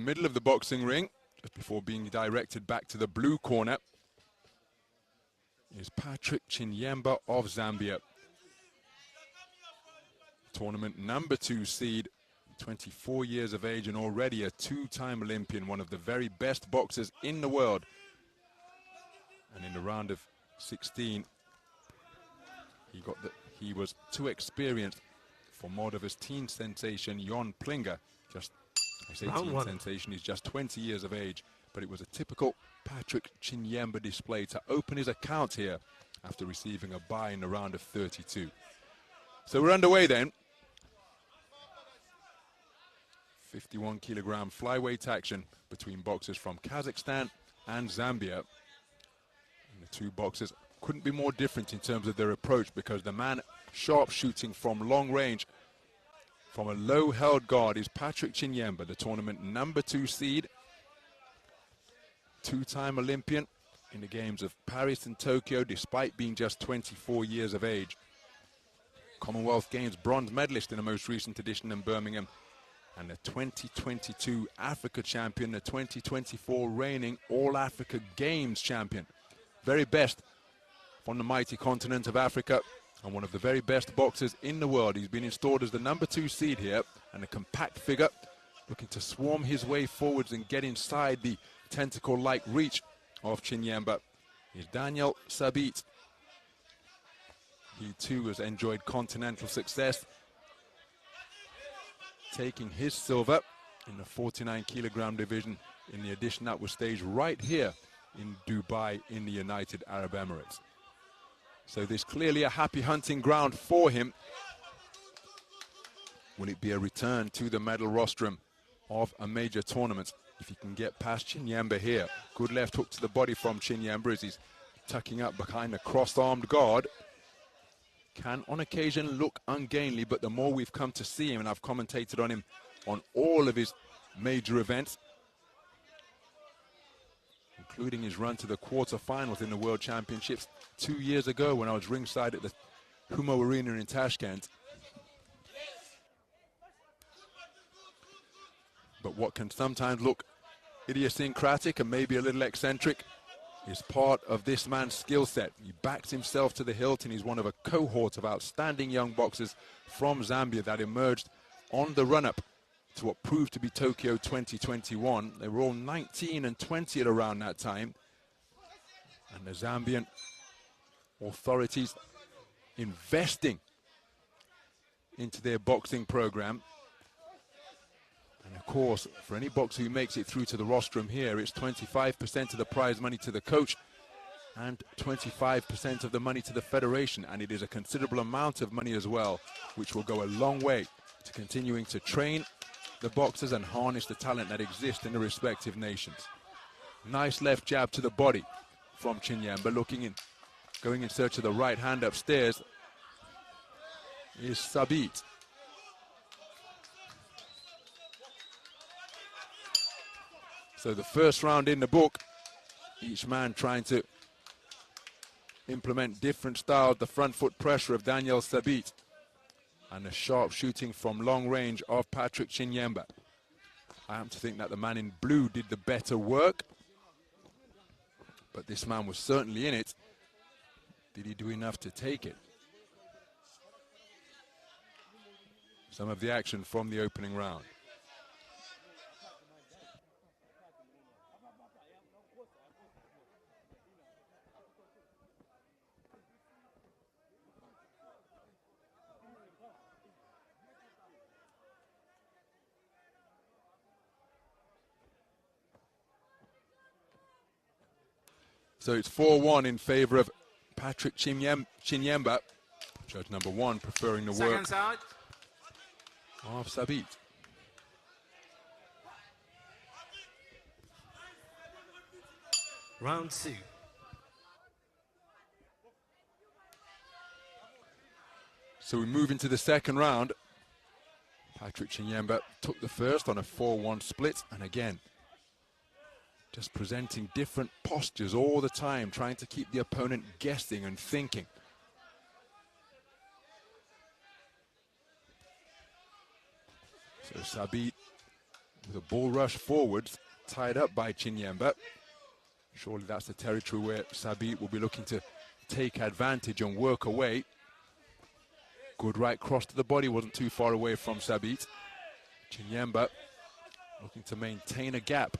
middle of the boxing ring, just before being directed back to the blue corner, is Patrick Chinyemba of Zambia. Tournament number 2 seed, 24 years of age and already a 2-time Olympian, one of the very best boxers in the world. And in the round of 16, he was too experienced for Moldova's teen sensation Jon Plinger. I say teen sensation, he's just 20 years of age, but it was a typical Patrick Chinyemba display to open his account here after receiving a bye in the round of 32. So we're underway then. 51 kilogram flyweight action between boxers from Kazakhstan and Zambia. And the two boxers couldn't be more different in terms of their approach, because the man sharp shooting from long range from a low held guard is Patrick Chinyemba, the tournament number 2 seed, 2-time Olympian in the games of Paris and Tokyo, despite being just 24 years of age. Commonwealth Games bronze medalist in the most recent edition in Birmingham, and the 2022 Africa champion, the 2024 reigning All-Africa Games champion. Very best from the mighty continent of Africa, and one of the very best boxers in the world. He's been installed as the number 2 seed here, and a compact figure looking to swarm his way forwards and get inside the tentacle-like reach of Chinyemba is Daniyal Sabit. He too has enjoyed continental success, taking his silver in the 49 kilogram division in the edition that was staged right here in Dubai in the United Arab Emirates. So there's clearly a happy hunting ground for him. Will it be a return to the medal rostrum of a major tournament if he can get past Chinyemba here? Good left hook to the body from Chinyemba as he's tucking up behind a cross-armed guard. Can on occasion look ungainly, but the more we've come to see him, and I've commentated on him on all of his major events, including his run to the quarterfinals in the World Championships 2 years ago when I was ringside at the Humo Arena in Tashkent. But what can sometimes look idiosyncratic and maybe a little eccentric is part of this man's skill set. He backs himself to the hilt, and he's one of a cohort of outstanding young boxers from Zambia that emerged on the run-up to what proved to be Tokyo 2021. They were all 19 and 20 at around that time. And the Zambian authorities investing into their boxing program. And of course, for any boxer who makes it through to the rostrum here, it's 25% of the prize money to the coach and 25% of the money to the federation. And it is a considerable amount of money as well, which will go a long way to continuing to train the boxers and harness the talent that exists in the respective nations. Nice left jab to the body from Chinyemba, going in search of the right hand upstairs is Sabit. So the first round in the book, each man trying to implement different styles. The front foot pressure of Daniyal Sabit and the sharp shooting from long range of Patrick Chinyemba. I happen to think that the man in blue did the better work, but this man was certainly in it. Did he do enough to take it? Some of the action from the opening round. So it's 4-1 in favor of Patrick Chinyemba. Judge number 1 preferring the work of Sabit. Round 2. So we move into the second round. Patrick Chinyemba took the first on a 4-1 split, and again, just presenting different postures all the time, trying to keep the opponent guessing and thinking. So Sabit The ball rush forwards, tied up by Chinyemba. Surely that's the territory where Sabit will be looking to take advantage and work away. Good right cross to the body, wasn't too far away from Sabit. Chinyemba looking to maintain a gap.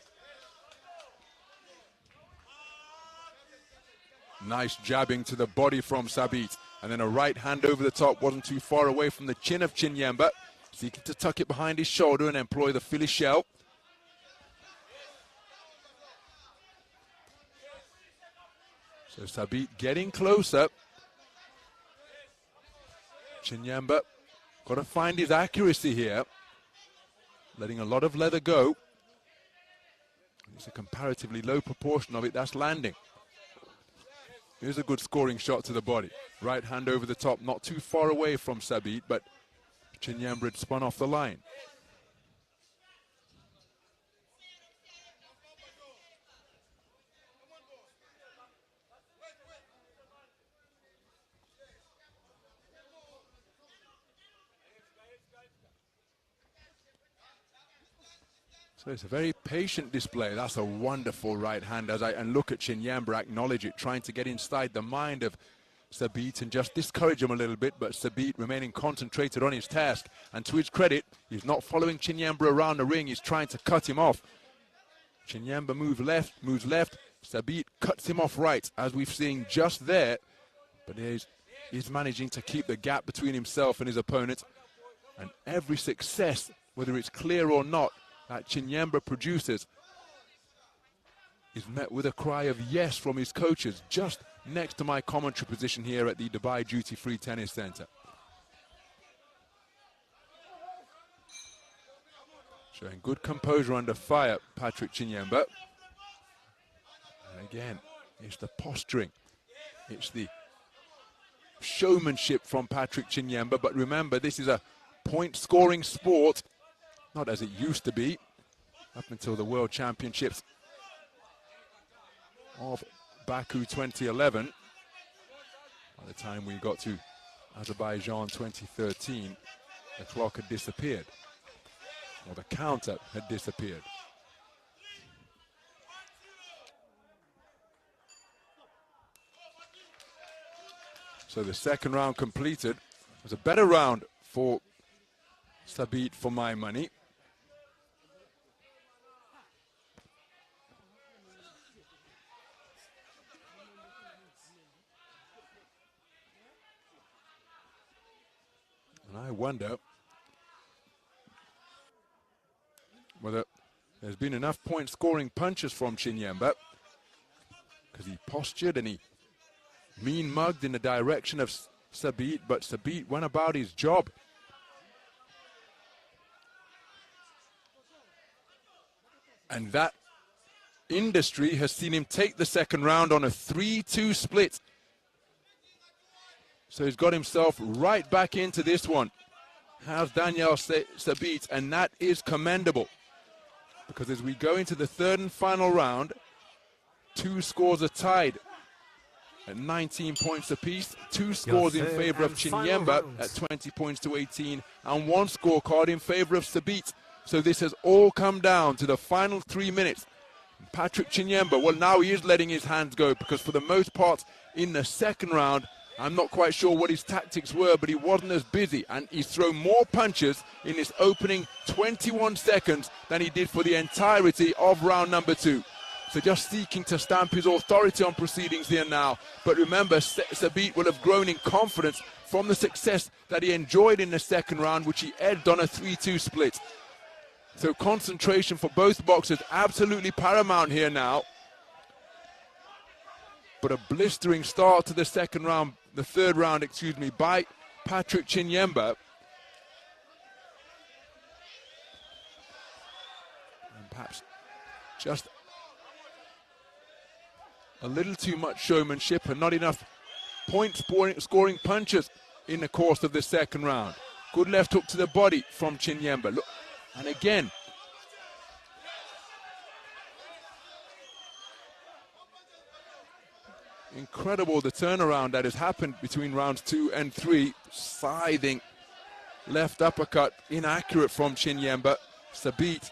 Nice jabbing to the body from Sabit. And then a right hand over the top, wasn't too far away from the chin of Chinyemba. Seeking to tuck it behind his shoulder and employ the Philly shell. So Sabit getting closer. Chinyemba got to find his accuracy here. Letting a lot of leather go. It's a comparatively low proportion of it that's landing. Here's a good scoring shot to the body. Right hand over the top, not too far away from Sabit, but Chinyemba had spun off the line. So it's a very patient display. That's a wonderful right hand. And look at Chinyemba acknowledge it, trying to get inside the mind of Sabit and just discourage him a little bit, but Sabit remaining concentrated on his task. And to his credit, he's not following Chinyemba around the ring. He's trying to cut him off. Chinyemba moves left. Sabit cuts him off right, as we've seen just there. But he's managing to keep the gap between himself and his opponent. And every success, whether it's clear or not, that Chinyemba produces is met with a cry of yes from his coaches, just next to my commentary position here at the Dubai Duty Free Tennis Center. Showing good composure under fire, Patrick Chinyemba. And again, it's the posturing, it's the showmanship from Patrick Chinyemba. But remember, this is a point-scoring sport, not as it used to be, up until the World Championships of Baku 2011. By the time we got to Azerbaijan 2013, the clock had disappeared, or the counter had disappeared. So the second round completed. It was a better round for Sabit for my money. And I wonder whether there's been enough point-scoring punches from Chinyemba, because he postured and he mean-mugged in the direction of Sabit, but Sabit went about his job. And that industry has seen him take the second round on a 3-2 split. So he's got himself right back into this one. Has Daniyal Sabit, and that is commendable. Because as we go into the third and final round, two scores are tied at 19 points apiece. Two scores in favor of Chinyemba at 20 points to 18, and one scorecard in favor of Sabit. So this has all come down to the final 3 minutes. Patrick Chinyemba, well, now he is letting his hands go, because for the most part in the second round, I'm not quite sure what his tactics were, but he wasn't as busy, and he's thrown more punches in this opening 21 seconds than he did for the entirety of round number 2. So just seeking to stamp his authority on proceedings here now. But remember, Sabit will have grown in confidence from the success that he enjoyed in the second round, which he edged on a 3-2 split. So concentration for both boxers absolutely paramount here now. But a blistering start to the second round, the third round, excuse me, by Patrick Chinyemba. And perhaps just a little too much showmanship and not enough point-scoring punches in the course of the second round. Good left hook to the body from Chinyemba. Look, and again, incredible the turnaround that has happened between rounds 2 and 3. Scything left uppercut, inaccurate from Chinyemba. Sabit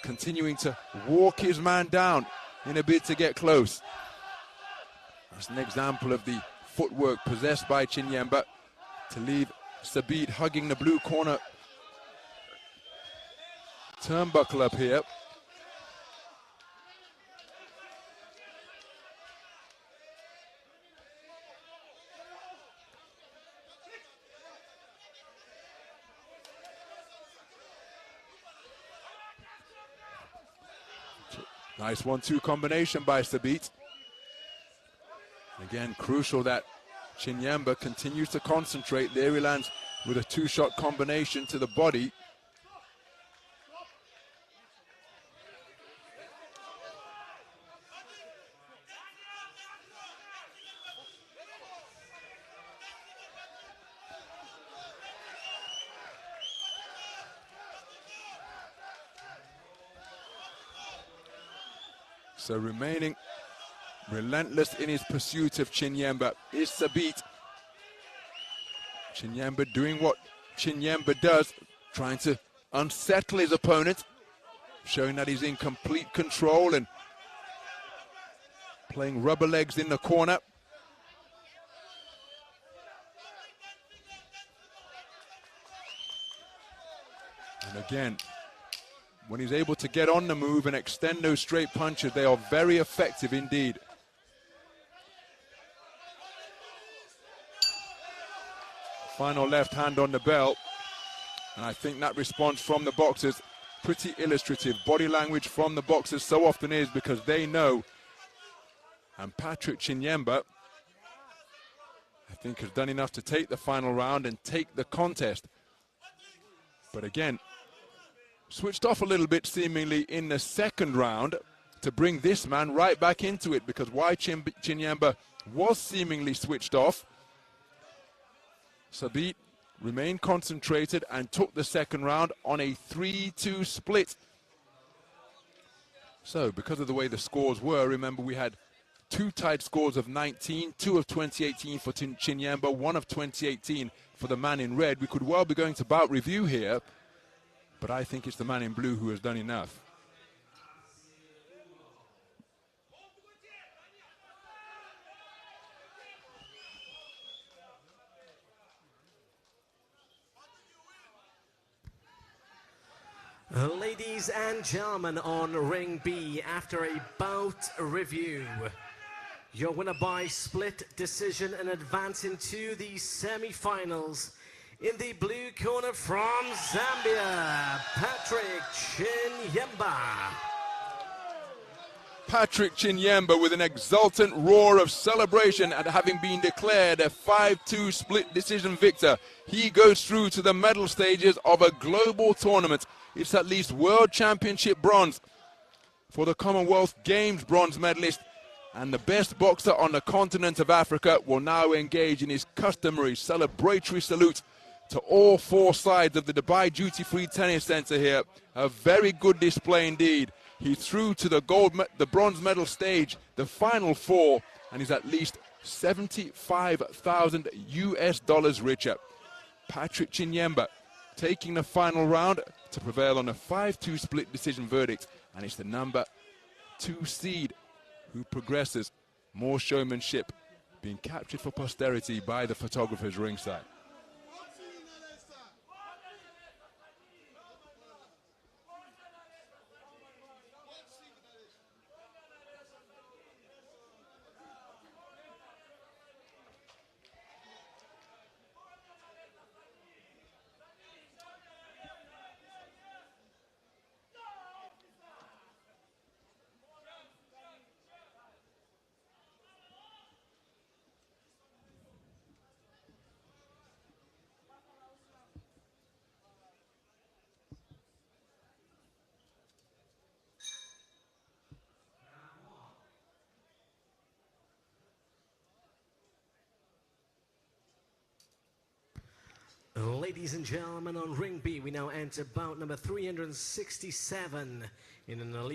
continuing to walk his man down in a bid to get close. That's an example of the footwork possessed by Chinyemba to leave Sabit hugging the blue corner turnbuckle up here. Nice 1-2 combination by Sabit. Again, crucial that Chinyemba continues to concentrate. There he lands with a 2-shot combination to the body. So remaining relentless in his pursuit of Chinyemba is Sabit. Chinyemba doing what Chinyemba does, trying to unsettle his opponent, showing that he's in complete control and playing rubber legs in the corner. And again, when he's able to get on the move and extend those straight punches, they are very effective indeed. Final left hand on the bell, and I think that response from the boxers pretty illustrative. Body language from the boxers so often is because they know, and Patrick Chinyemba, I think, has done enough to take the final round and take the contest. But again, switched off a little bit seemingly in the second round to bring this man right back into it, because why Chinyemba was seemingly switched off, Sabit remained concentrated and took the second round on a 3-2 split. So because of the way the scores were, remember we had 2 tied scores of 19, 2 of 2018 for Chinyemba, 1 of 2018 for the man in red. We could well be going to bout review here, but I think it's the man in blue who has done enough. Ladies and gentlemen, on Ring B, after a bout review, your winner by split decision and advancing to the semi-finals, in the blue corner from Zambia, Patrick Chinyemba. Patrick Chinyemba with an exultant roar of celebration at having been declared a 5-2 split decision victor. He goes through to the medal stages of a global tournament. It's at least World Championship bronze for the Commonwealth Games bronze medalist, and the best boxer on the continent of Africa will now engage in his customary celebratory salute to all 4 sides of the Dubai Duty Free Tennis Center here. A very good display indeed. He's through to the bronze medal stage, the final 4, and he's at least $75,000 US richer. Patrick Chinyemba taking the final round to prevail on a 5-2 split decision verdict, and it's the number 2 seed who progresses. More showmanship being captured for posterity by the photographers ringside. Ladies and gentlemen, on Ring B, we now enter bout number 367 in an elite